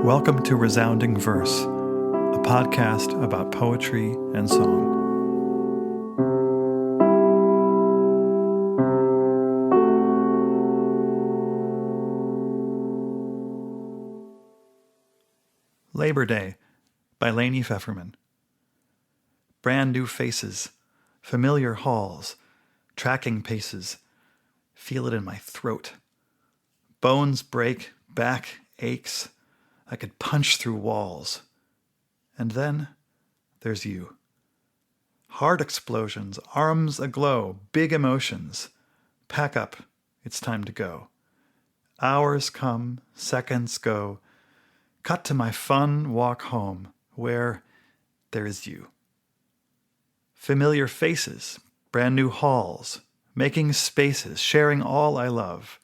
Welcome to Resounding Verse, a podcast about poetry and song. Labor Day by Lainie Fefferman. Brand new faces, familiar halls, tracking paces, feel it in my throat. Bones break, back aches, I could punch through walls. And then there's you. Heart explosions, arms aglow, big emotions. Pack up, it's time to go. Hours come, seconds go. Cut to my fun walk home, where there is you. Familiar faces, brand new halls, making spaces, sharing all I love.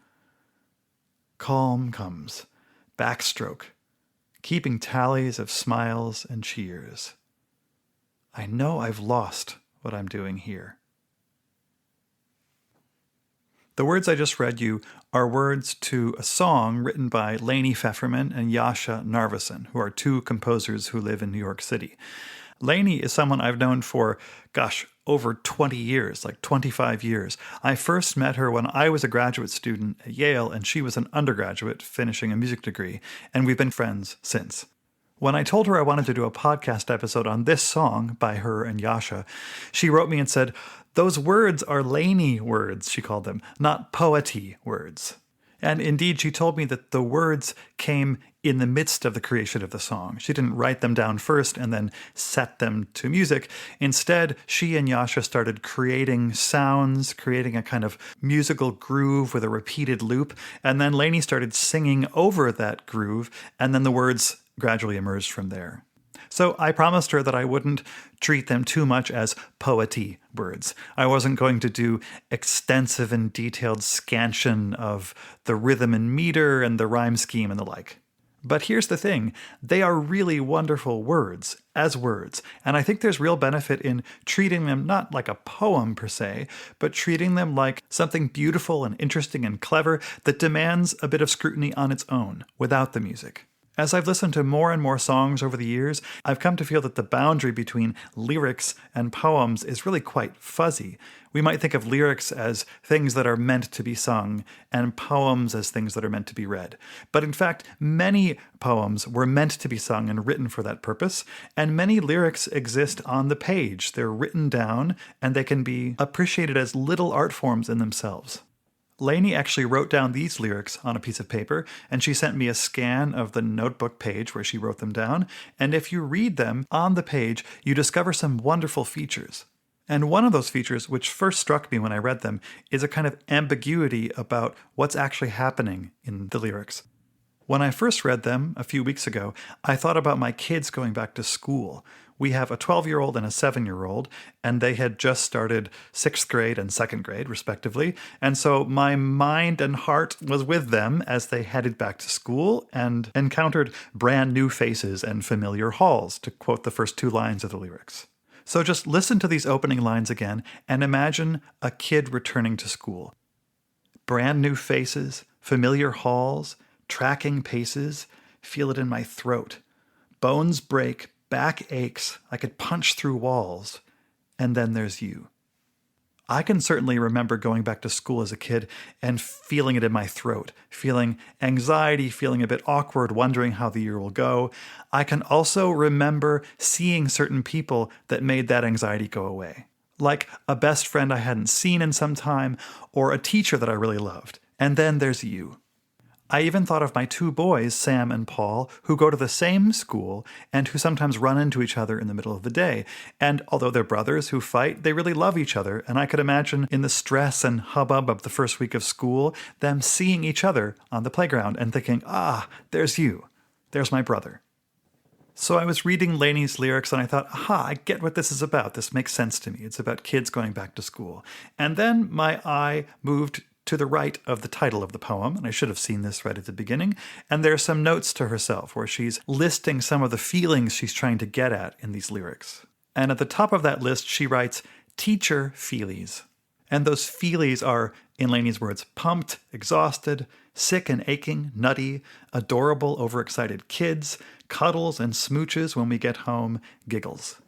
Calm comes, backstroke, keeping tallies of smiles and cheers. I know I've lost what I'm doing here. The words I just read you are words to a song written by Lainie Fefferman and Jascha Narveson, who are two composers who live in New York City. Lainie is someone I've known for, over 20 years, like 25 years. I first met her when I was a graduate student at Yale, and she was an undergraduate finishing a music degree, and we've been friends since. When I told her I wanted to do a podcast episode on this song by her and Jascha, she wrote me and said, "Those words are Lainie words," she called them, not poety words. And indeed, she told me that the words came in the midst of the creation of the song. She didn't write them down first and then set them to music. Instead, she and Jascha started creating sounds, creating a kind of musical groove with a repeated loop, and then Lainie started singing over that groove, and then the words gradually emerged from there. So I promised her that I wouldn't treat them too much as poety words. I wasn't going to do extensive and detailed scansion of the rhythm and meter and the rhyme scheme and the like. But here's the thing, they are really wonderful words, as words, and I think there's real benefit in treating them not like a poem per se, but treating them like something beautiful and interesting and clever that demands a bit of scrutiny on its own, without the music. As I've listened to more and more songs over the years, I've come to feel that the boundary between lyrics and poems is really quite fuzzy. We might think of lyrics as things that are meant to be sung, and poems as things that are meant to be read. But in fact, many poems were meant to be sung and written for that purpose, and many lyrics exist on the page. They're written down, and they can be appreciated as little art forms in themselves. Lainie actually wrote down these lyrics on a piece of paper, and she sent me a scan of the notebook page where she wrote them down, and if you read them on the page, you discover some wonderful features. And one of those features, which first struck me when I read them, is a kind of ambiguity about what's actually happening in the lyrics. When I first read them a few weeks ago, I thought about my kids going back to school. We have a 12-year-old and a 7-year-old, and they had just started 6th grade and 2nd grade, respectively. And so my mind and heart was with them as they headed back to school and encountered brand new faces and familiar halls, to quote the first two lines of the lyrics. So just listen to these opening lines again and imagine a kid returning to school. Brand new faces, familiar halls, tracking paces, feel it in my throat. Bones break, back aches, I could punch through walls. And then there's you. I can certainly remember going back to school as a kid and feeling it in my throat, feeling anxiety, feeling a bit awkward, wondering how the year will go. I can also remember seeing certain people that made that anxiety go away, like a best friend I hadn't seen in some time, or a teacher that I really loved. And then there's you. I even thought of my two boys, Sam and Paul, who go to the same school and who sometimes run into each other in the middle of the day. And although they're brothers who fight, they really love each other. And I could imagine in the stress and hubbub of the first week of school, them seeing each other on the playground and thinking, there's you. There's my brother. So I was reading Lainie's lyrics and I thought, I get what this is about. This makes sense to me. It's about kids going back to school. And then my eye moved to the right of the title of the poem, and I should have seen this right at the beginning, and there are some notes to herself where she's listing some of the feelings she's trying to get at in these lyrics. And at the top of that list, she writes, teacher feelies. And those feelies are, in Lainie's words, pumped, exhausted, sick and aching, nutty, adorable, overexcited kids, cuddles and smooches when we get home, giggles.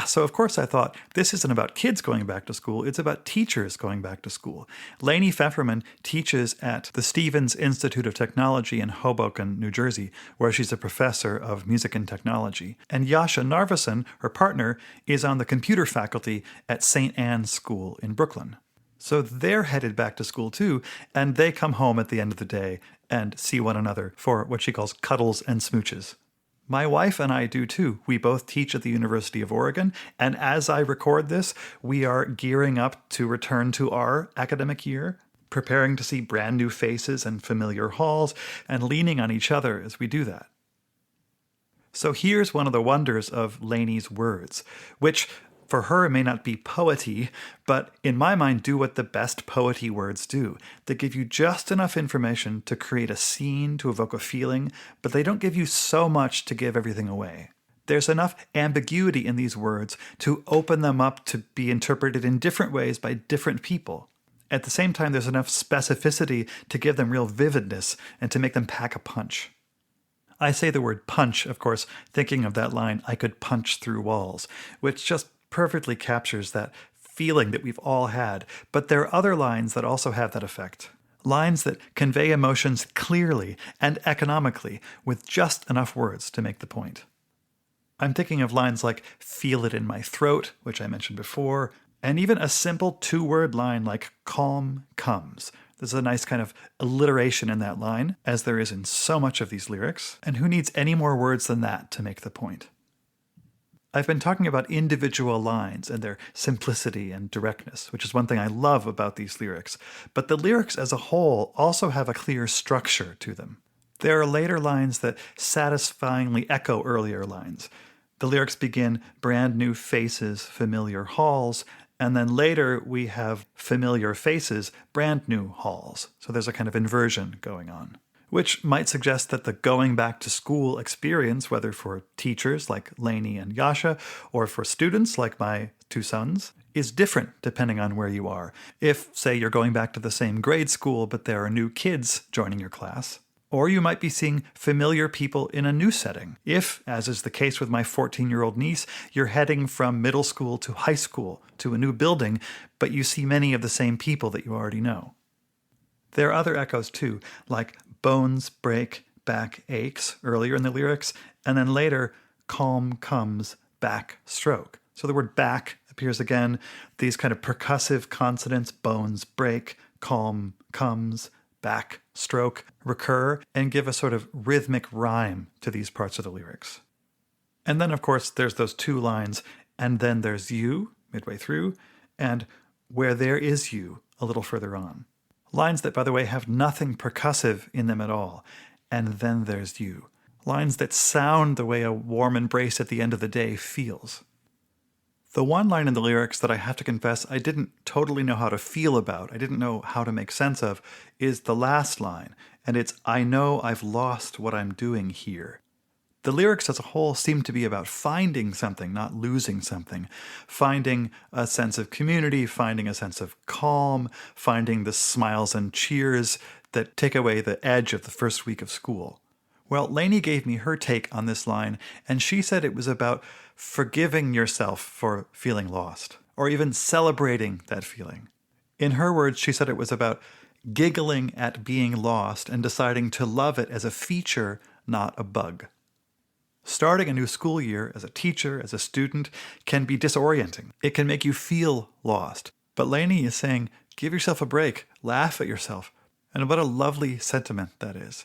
So of course I thought, this isn't about kids going back to school, it's about teachers going back to school. Lainie Fefferman teaches at the Stevens Institute of Technology in Hoboken, New Jersey, where she's a professor of music and technology. And Jascha Narveson, her partner, is on the computer faculty at St. Anne's School in Brooklyn. So they're headed back to school too, and they come home at the end of the day and see one another for what she calls cuddles and smooches. My wife and I do too. We both teach at the University of Oregon, and as I record this, we are gearing up to return to our academic year, preparing to see brand new faces and familiar halls, and leaning on each other as we do that. So here's one of the wonders of Lainie's words, which for her may not be poety, but in my mind do what the best poety words do. They give you just enough information to create a scene, to evoke a feeling, but they don't give you so much to give everything away. There's enough ambiguity in these words to open them up to be interpreted in different ways by different people. At the same time, there's enough specificity to give them real vividness and to make them pack a punch. I say the word punch, of course, thinking of that line, "I could punch through walls," which just perfectly captures that feeling that we've all had, but there are other lines that also have that effect. Lines that convey emotions clearly and economically with just enough words to make the point. I'm thinking of lines like "feel it in my throat," which I mentioned before, and even a simple two-word line like "calm comes." There's a nice kind of alliteration in that line, as there is in so much of these lyrics, and who needs any more words than that to make the point? I've been talking about individual lines and their simplicity and directness, which is one thing I love about these lyrics. But the lyrics as a whole also have a clear structure to them. There are later lines that satisfyingly echo earlier lines. The lyrics begin, "brand new faces, familiar halls," and then later we have "familiar faces, brand new halls." So there's a kind of inversion going on, which might suggest that the going back to school experience, whether for teachers like Lainie and Jascha, or for students like my two sons, is different depending on where you are. If, say, you're going back to the same grade school, but there are new kids joining your class, or you might be seeing familiar people in a new setting. If, as is the case with my 14-year-old niece, you're heading from middle school to high school to a new building, but you see many of the same people that you already know. There are other echoes too, like "bones break, back aches" earlier in the lyrics, and then later, "calm comes, back stroke." So the word "back" appears again. These kind of percussive consonants, "bones break, calm comes, back stroke," recur and give a sort of rhythmic rhyme to these parts of the lyrics. And then, of course, there's those two lines, "and then there's you," midway through, and "where there is you," a little further on. Lines that, by the way, have nothing percussive in them at all. "And then there's you." Lines that sound the way a warm embrace at the end of the day feels. The one line in the lyrics that I have to confess I didn't totally know how to feel about, I didn't know how to make sense of, is the last line, and it's, "I know I've lost what I'm doing here." The lyrics as a whole seem to be about finding something, not losing something. Finding a sense of community, finding a sense of calm, finding the smiles and cheers that take away the edge of the first week of school. Well, Lainie gave me her take on this line, and she said it was about forgiving yourself for feeling lost, or even celebrating that feeling. In her words, she said it was about giggling at being lost and deciding to love it as a feature, not a bug. Starting a new school year as a teacher, as a student, can be disorienting. It can make you feel lost. But Lainie is saying, give yourself a break, laugh at yourself. And what a lovely sentiment that is.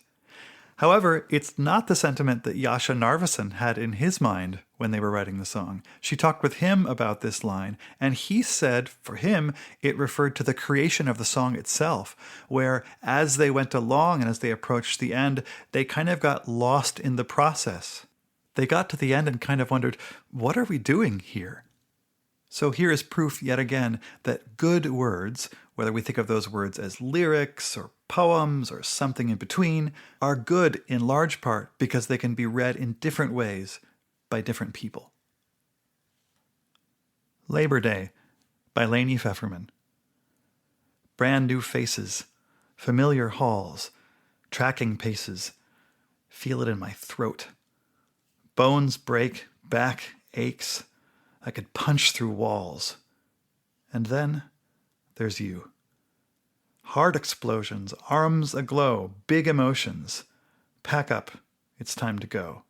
However, it's not the sentiment that Jascha Narveson had in his mind when they were writing the song. She talked with him about this line, and he said, for him, it referred to the creation of the song itself, where as they went along and as they approached the end, they kind of got lost in the process. They got to the end and kind of wondered, what are we doing here? So here is proof yet again that good words, whether we think of those words as lyrics or poems or something in between, are good in large part because they can be read in different ways by different people. Labor Day by Lainie Fefferman. Brand new faces, familiar halls, tracking paces, feel it in my throat. Bones break, back aches, I could punch through walls. And then there's you. Heart explosions, arms aglow, big emotions. Pack up, it's time to go.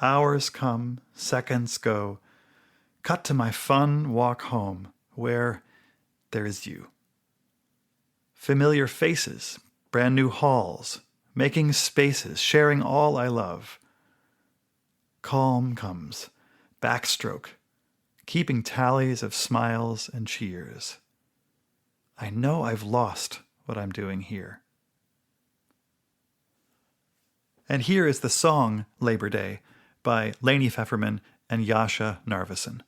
Hours come, seconds go. Cut to my fun walk home, where there is you. Familiar faces, brand new halls, making spaces, sharing all I love. Calm comes, backstroke, keeping tallies of smiles and cheers. I know I've lost what I'm doing here. And here is the song Labor Day by Lainie Fefferman and Jascha Narveson.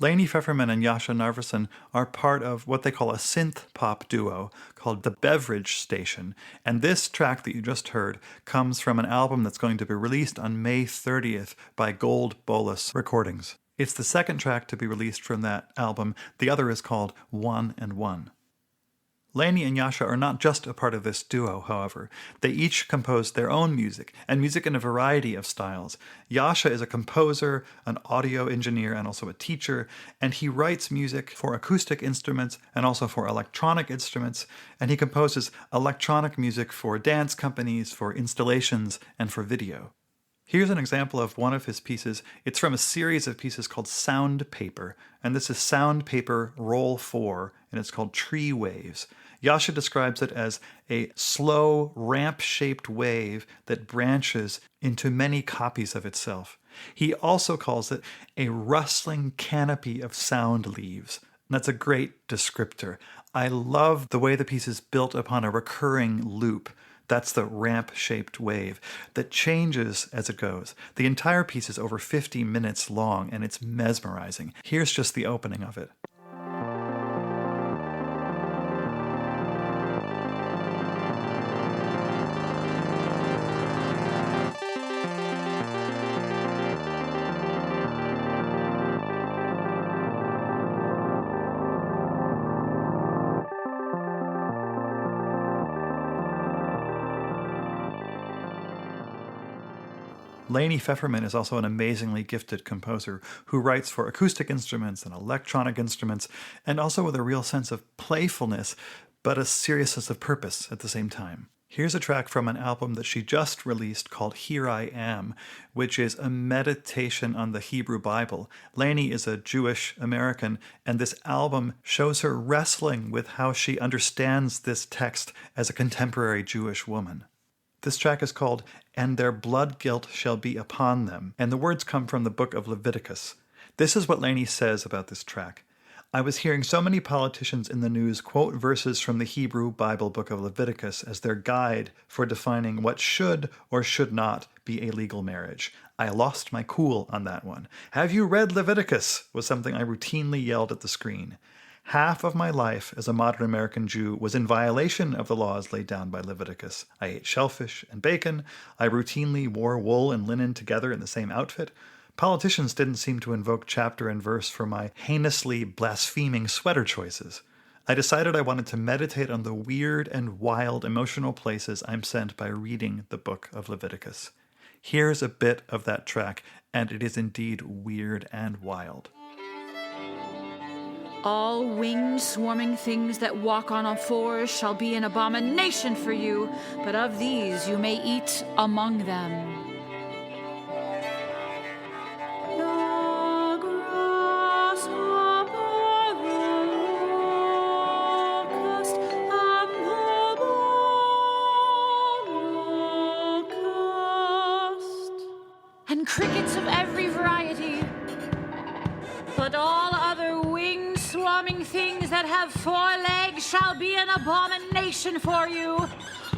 Lainie Fefferman and Jascha Narveson are part of what they call a synth pop duo called The Beverage Station, and this track that you just heard comes from an album that's going to be released on May 30th by Gold Bolus Recordings. It's the second track to be released from that album. The other is called One and One. Lainie and Jascha are not just a part of this duo, however. They each compose their own music, and music in a variety of styles. Jascha is a composer, an audio engineer, and also a teacher, and he writes music for acoustic instruments and also for electronic instruments, and he composes electronic music for dance companies, for installations, and for video. Here's an example of one of his pieces. It's from a series of pieces called Sound Paper, and this is Sound Paper Roll 4, and it's called Tree Waves. Jascha describes it as a slow, ramp-shaped wave that branches into many copies of itself. He also calls it a rustling canopy of sound leaves. And that's a great descriptor. I love the way the piece is built upon a recurring loop. That's the ramp-shaped wave that changes as it goes. The entire piece is over 50 minutes long, and it's mesmerizing. Here's just the opening of it. Lainie Fefferman is also an amazingly gifted composer who writes for acoustic instruments and electronic instruments, and also with a real sense of playfulness, but a seriousness of purpose at the same time. Here's a track from an album that she just released called Here I Am, which is a meditation on the Hebrew Bible. Lainie is a Jewish American, and this album shows her wrestling with how she understands this text as a contemporary Jewish woman. This track is called And Their Blood Guilt Shall Be Upon Them, and the words come from the book of Leviticus. This is what Lainie says about this track. I was hearing so many politicians in the news quote verses from the Hebrew Bible book of Leviticus as their guide for defining what should or should not be a legal marriage. I lost my cool on that one. Have you read Leviticus? Was something I routinely yelled at the screen. Half of my life as a modern American Jew was in violation of the laws laid down by Leviticus. I ate shellfish and bacon. I routinely wore wool and linen together in the same outfit. Politicians didn't seem to invoke chapter and verse for my heinously blaspheming sweater choices. I decided I wanted to meditate on the weird and wild emotional places I'm sent by reading the book of Leviticus. Here's a bit of that track, and it is indeed weird and wild. All winged swarming things that walk on all fours shall be an abomination for you, but of these you may eat among them. And crickets of every variety, but all other winged swarming things that have 4 legs shall be an abomination for you.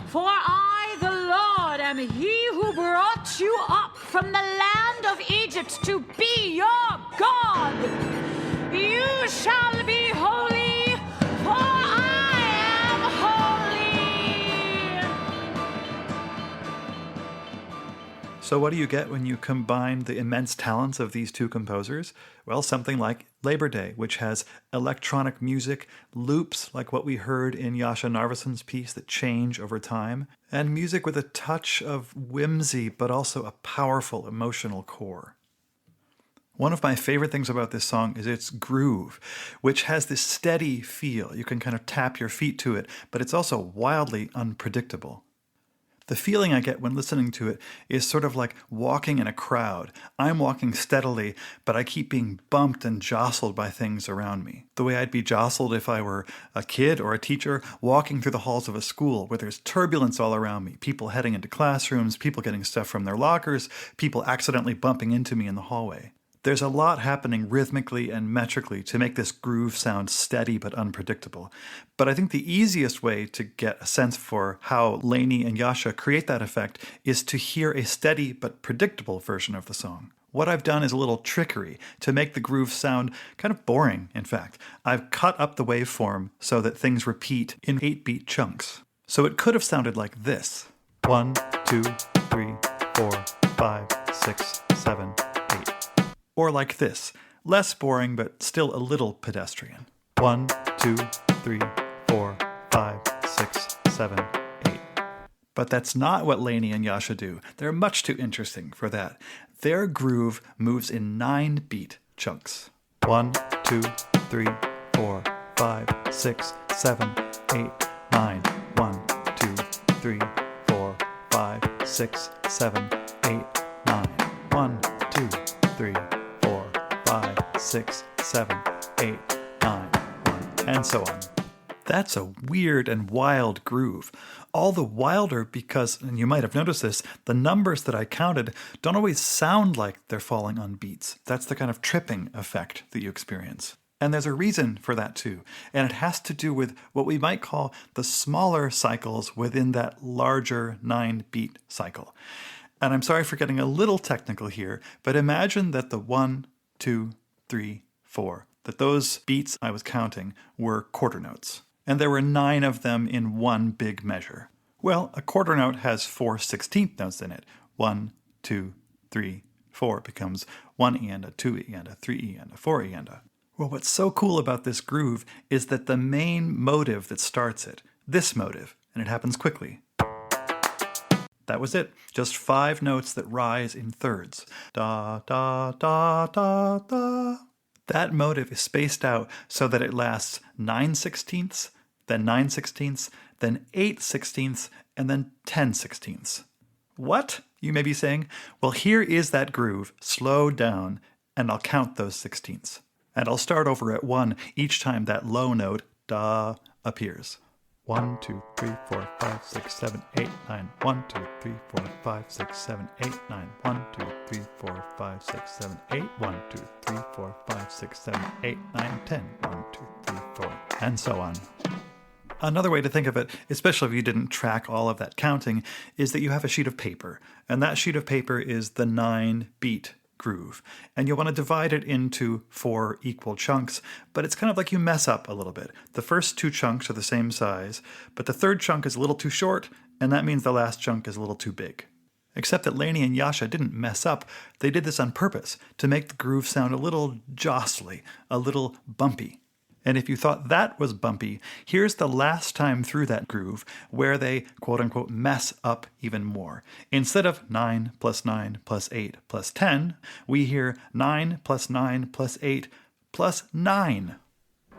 For I, the Lord, am he who brought you up from the land of Egypt to be your God. You shall be holy, for I am holy. So what do you get when you combine the immense talents of these two composers? Well, something like Labor Day, which has electronic music, loops like what we heard in Jascha Narveson's piece that change over time, and music with a touch of whimsy but also a powerful emotional core. One of my favorite things about this song is its groove, which has this steady feel. You can kind of tap your feet to it, but it's also wildly unpredictable. The feeling I get when listening to it is sort of like walking in a crowd. I'm walking steadily, but I keep being bumped and jostled by things around me. The way I'd be jostled if I were a kid or a teacher walking through the halls of a school where there's turbulence all around me. People heading into classrooms, people getting stuff from their lockers, people accidentally bumping into me in the hallway. There's a lot happening rhythmically and metrically to make this groove sound steady but unpredictable. But I think the easiest way to get a sense for how Lainie and Jascha create that effect is to hear a steady but predictable version of the song. What I've done is a little trickery to make the groove sound kind of boring, in fact. I've cut up the waveform so that things repeat in 8-beat chunks. So it could have sounded like this. 1, 2, 3, 4, 5, 6, 7, 8. Or like this. Less boring, but still a little pedestrian. 1, 2, 3, 4, 5, 6, 7, 8. But that's not what Lainie and Jascha do. They're much too interesting for that. Their groove moves in 9-beat chunks. 1, 2, 3, 4, 5, 6, 7, 8, 9. 1, 2, 3, 4, 5, 6, 7, 8, 9. 1, 2, 3, 4, 5, 6, 7, 8, 9, 1, and so on. That's a weird and wild groove. All the wilder because, and you might have noticed this, the numbers that I counted don't always sound like they're falling on beats. That's the kind of tripping effect that you experience. And there's a reason for that too, and it has to do with what we might call the smaller cycles within that larger 9-beat cycle. And I'm sorry for getting a little technical here, but imagine that the 1, 2, 3, 4, that those beats I was counting were quarter notes. And there were 9 of them in one big measure. Well, a quarter note has 4 16th notes in it. 1, 2, 3, 4 becomes 1 E and a 2 E and a 3 E and a 4 E and a. Well, what's so cool about this groove is that the main motive that starts it, this motive, and it happens quickly. That was it. Just 5 notes that rise in thirds. Da, da, da, da, da. That motive is spaced out so that it lasts 9 16ths, then 9 16ths, then 8 16ths, and then 10 16ths. What? You may be saying. Well, here is that groove, slowed down, and I'll count those 16ths. And I'll start over at 1 each time that low note, da, appears. 1, 2, 3, 4, 5, 6, 7, 8, 9. 1, 2, 3, 4, 5, 6, 7, 8, 9. 1, 2, 3, 4, 5, 6, 7, 8. 1, 2, 3, 4, 5, 6, 7, 8, 9, 10. 1, 2, 3, 4, and so on. Another way to think of it, especially if you didn't track all of that counting, is that you have a sheet of paper, and that sheet of paper is the 9-beat groove. And you'll want to divide it into 4 equal chunks, but it's kind of like you mess up a little bit. The first 2 chunks are the same size, but the third chunk is a little too short, and that means the last chunk is a little too big. Except that Lainie and Jascha didn't mess up. They did this on purpose to make the groove sound a little jostly, a little bumpy. And if you thought that was bumpy, here's the last time through that groove where they, quote-unquote, mess up even more. Instead of 9 plus 9 plus 8 plus 10, we hear 9 plus 9 plus 8 plus 9.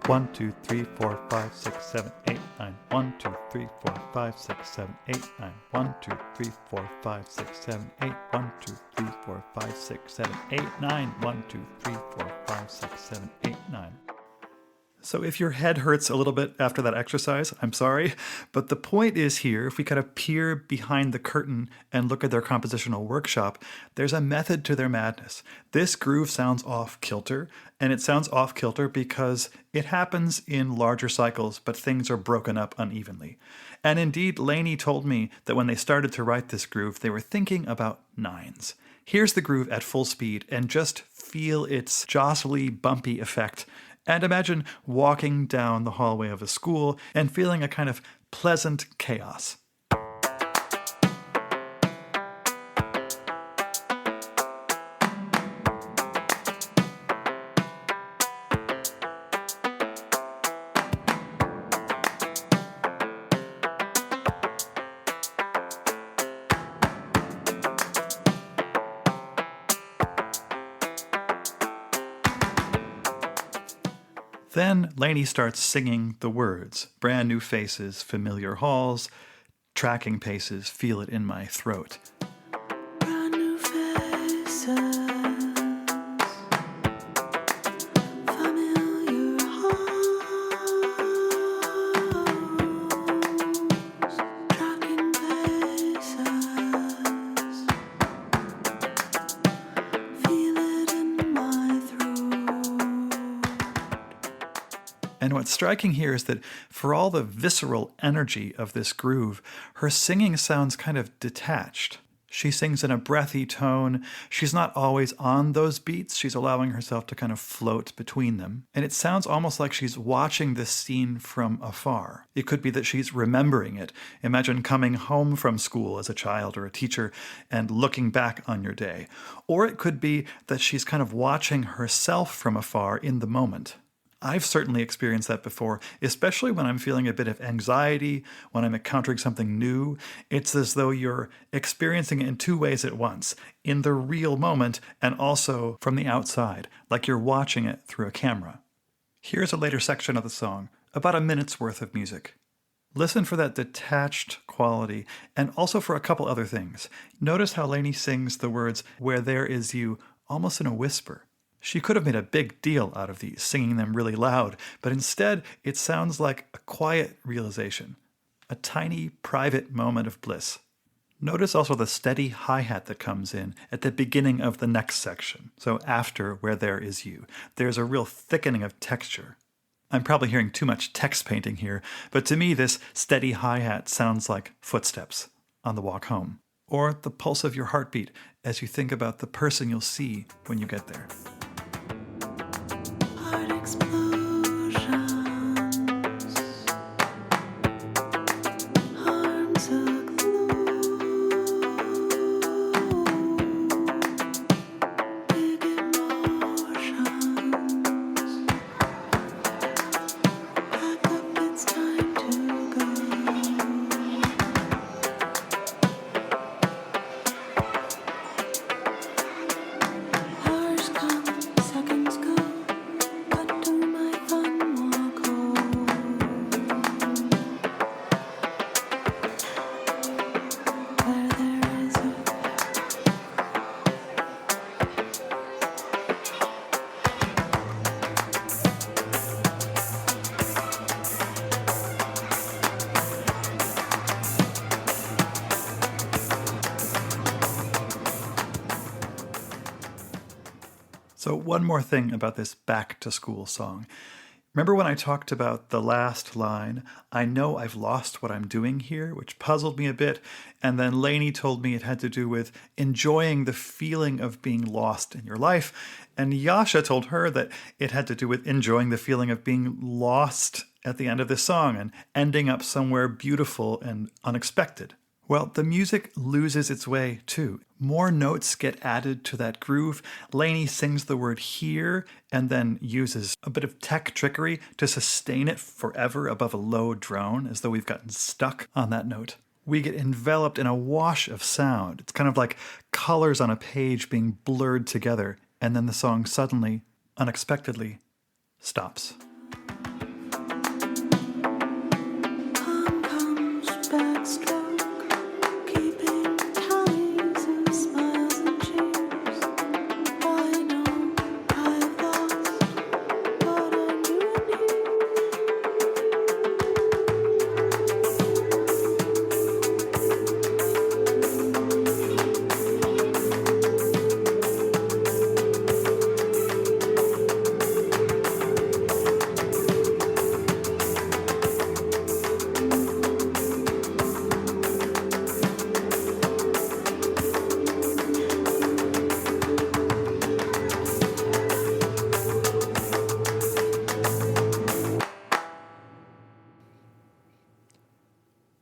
1, 2, 3, 4, 5, 6, 7, 8, 9. 1, 2, 3, 4, 5, 6, 7, 8, 9. 1, 2, 3, 4, 5, 6, 7, 8. 1, 2, 3, 4, 5, 6, 7, 8, 9. 1, 2, 3, 4, 5, 6, 7, 8, 9. So if your head hurts a little bit after that exercise, I'm sorry, but the point is here, if we kind of peer behind the curtain and look at their compositional workshop, there's a method to their madness. This groove sounds off-kilter, and it sounds off-kilter because it happens in larger cycles, but things are broken up unevenly. And indeed, Lainie told me that when they started to write this groove, they were thinking about 9s. Here's the groove at full speed, and just feel its jostly, bumpy effect. And imagine walking down the hallway of a school and feeling a kind of pleasant chaos. Then Lainie starts singing the words, brand new faces, familiar halls, tracking paces, feel it in my throat. Brand new faces, familiar halls, tracking paces, feel it in my throat. And what's striking here is that for all the visceral energy of this groove, her singing sounds kind of detached. She sings in a breathy tone. She's not always on those beats. She's allowing herself to kind of float between them. And it sounds almost like she's watching this scene from afar. It could be that she's remembering it. Imagine coming home from school as a child or a teacher and looking back on your day. Or it could be that she's kind of watching herself from afar in the moment. I've certainly experienced that before, especially when I'm feeling a bit of anxiety, when I'm encountering something new. It's as though you're experiencing it in two ways at once, in the real moment and also from the outside, like you're watching it through a camera. Here's a later section of the song, about a minute's worth of music. Listen for that detached quality and also for a couple other things. Notice how Lainie sings the words, "where there is you," almost in a whisper. She could have made a big deal out of these, singing them really loud, but instead it sounds like a quiet realization, a tiny private moment of bliss. Notice also the steady hi-hat that comes in at the beginning of the next section, so after "where there is you." There's a real thickening of texture. I'm probably hearing too much text painting here, but to me this steady hi-hat sounds like footsteps on the walk home, or the pulse of your heartbeat as you think about the person you'll see when you get there. Heart explosions, arms aglow, big emotions. Pack up, it's time to go. Hours come, seconds go. Cut to my fun walk home. Where there is you. So one more thing about this back to school song. Remember when I talked about the last line, "I know I've lost what I'm doing here," which puzzled me a bit, and then Lainie told me it had to do with enjoying the feeling of being lost in your life, and Jascha told her that it had to do with enjoying the feeling of being lost at the end of this song and ending up somewhere beautiful and unexpected. Well, the music loses its way too. More notes get added to that groove. Lainie sings the word "here" and then uses a bit of tech trickery to sustain it forever above a low drone, as though we've gotten stuck on that note. We get enveloped in a wash of sound. It's kind of like colors on a page being blurred together, and then the song suddenly, unexpectedly, stops. Calm comes backstroke, keeping tallies of smiles and cheers. I know I've lost what I'm doing here.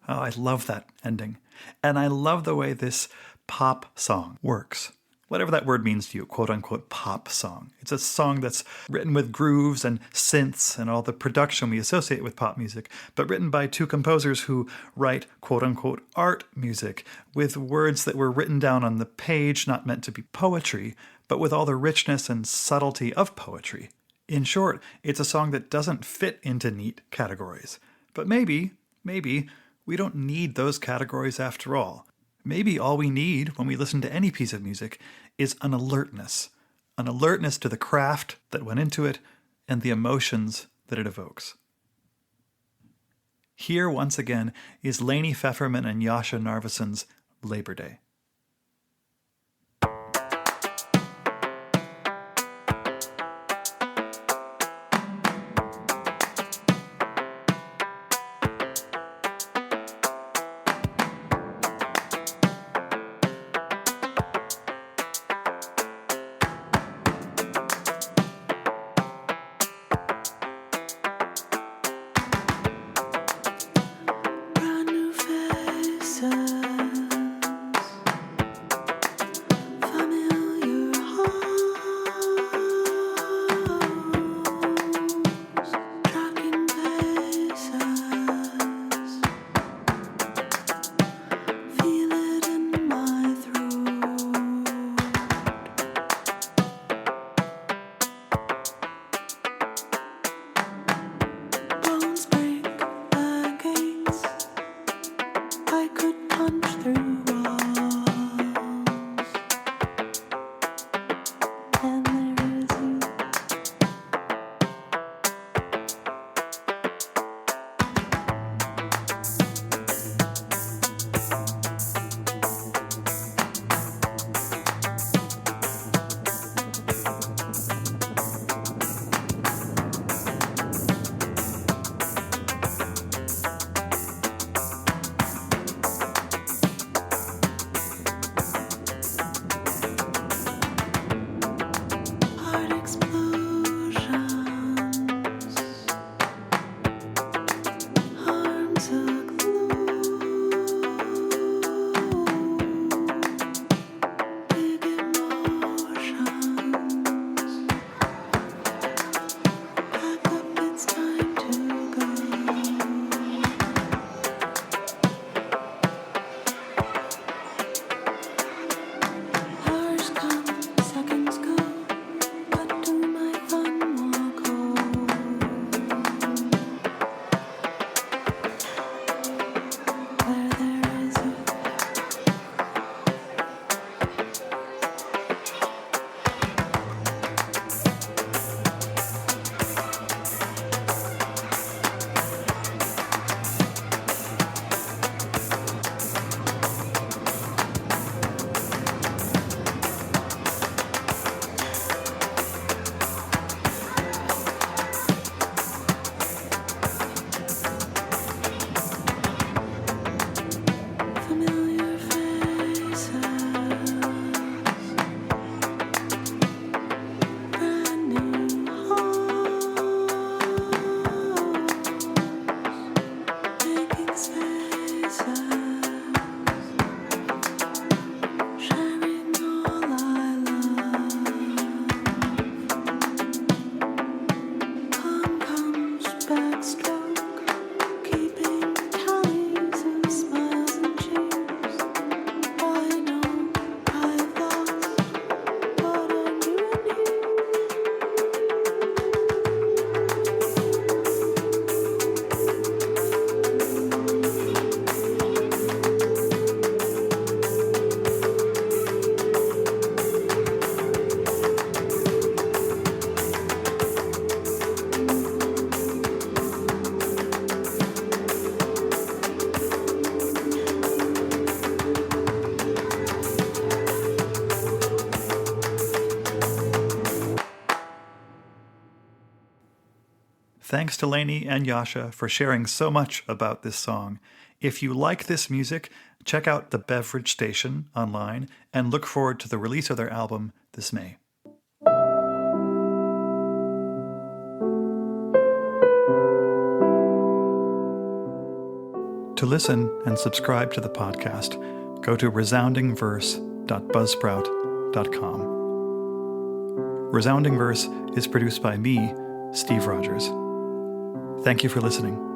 Oh, I love that ending. And I love the way this pop song works. Whatever that word means to you, quote unquote pop song. It's a song that's written with grooves and synths and all the production we associate with pop music, but written by two composers who write quote unquote art music with words that were written down on the page, not meant to be poetry, but with all the richness and subtlety of poetry. In short, it's a song that doesn't fit into neat categories. But maybe, we don't need those categories after all. Maybe all we need when we listen to any piece of music is an alertness to the craft that went into it and the emotions that it evokes. Here, once again, is Lainie Fefferman and Jascha Narveson's Labor Day. Thanks to Lainie and Jascha for sharing so much about this song. If you like this music, check out The Beverage Station online and look forward to the release of their album this May. To listen and subscribe to the podcast, go to resoundingverse.buzzsprout.com. Resounding Verse is produced by me, Steve Rogers. Thank you for listening.